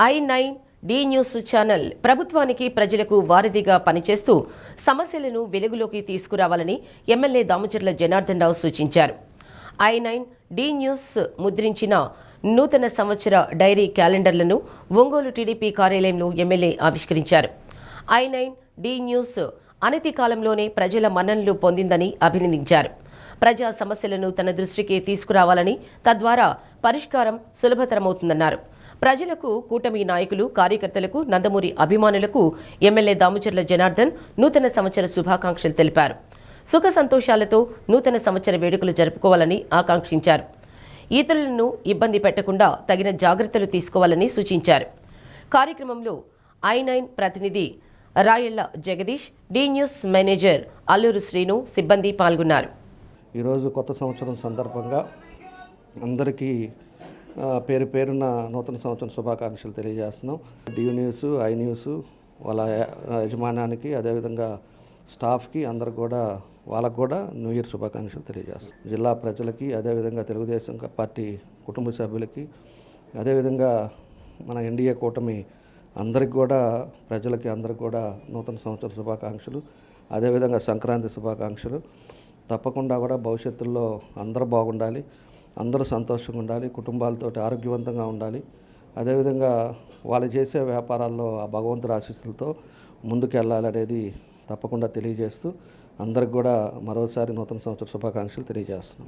i9 D news channel ప్రభుత్వానికి ప్రజలకు వారధిగా పనిచేస్తూ సమస్యలను వెలుగులోకి తీసుకురావాలని ఎమ్మెల్యే దామచర్ల జనార్దన్ రావు సూచించారు. i9 డి న్యూస్ ముద్రించిన నూతన సంవత్సర డైరీ క్యాలెండర్లను ఒంగోలు టీడీపీ కార్యాలయంలో ఎమ్మెల్యే ఆవిష్కరించారు. i9 డి న్యూస్ అనతి కాలంలోనే ప్రజల మన్ననలు పొందిందని అభినందించారు. ప్రజా సమస్యలను తన దృష్టికి తీసుకురావాలని, తద్వారా పరిష్కారం సులభతరమవుతుందన్నారు. ప్రజలకు, కూటమి నాయకులు, కార్యకర్తలకు, నందమూరి అభిమానులకు ఎమ్మెల్యే దామచర్ల జనార్దన్ నూతన సంవత్సర శుభాకాంక్షలు తెలిపారు. సుఖ సంతోషాలతో నూతన సంవత్సర వేడుకలు జరుపుకోవాలని ఆకాంక్షించారు. ఇతరులను ఇబ్బంది పెట్టకుండా తగిన జాగ్రత్తలు తీసుకోవాలని సూచించారు. కార్యక్రమంలో i9 ప్రతినిధి Rayalla Jagadish, D news manager Alluru Srinu సిబ్బంది పాల్గొన్నారు. ఈరోజు కొత్త సంవత్సరం సందర్భంగా అందరికీ పేరు పేరున నూతన సంవత్సరం శుభాకాంక్షలు తెలియజేస్తున్నాం. డి న్యూస్, ఐ న్యూస్ వాళ్ళ యజమానానికి, అదేవిధంగా స్టాఫ్కి అందరికి కూడా వాళ్ళకు కూడా న్యూ ఇయర్ శుభాకాంక్షలు తెలియజేస్తాం. జిల్లా ప్రజలకి, అదేవిధంగా తెలుగుదేశం పార్టీ కుటుంబ సభ్యులకి, అదేవిధంగా మన ఎన్డీఏ కూటమి అందరికి కూడా, ప్రజలకి అందరికి కూడా నూతన సంవత్సర శుభాకాంక్షలు, అదేవిధంగా సంక్రాంతి శుభాకాంక్షలు. తప్పకుండా కూడా భవిష్యత్తులో అందరూ బాగుండాలి, అందరూ సంతోషంగా ఉండాలి, కుటుంబాలతో ఆరోగ్యవంతంగా ఉండాలి. అదేవిధంగా వాళ్ళు చేసే వ్యాపారాల్లో ఆ భగవంతుడి ఆశీస్సులతో ముందుకు వెళ్ళాలనేది తప్పకుండా తెలియజేస్తూ అందరికి కూడా మరోసారి నూతన సంవత్సర శుభాకాంక్షలు తెలియజేస్తున్నాం.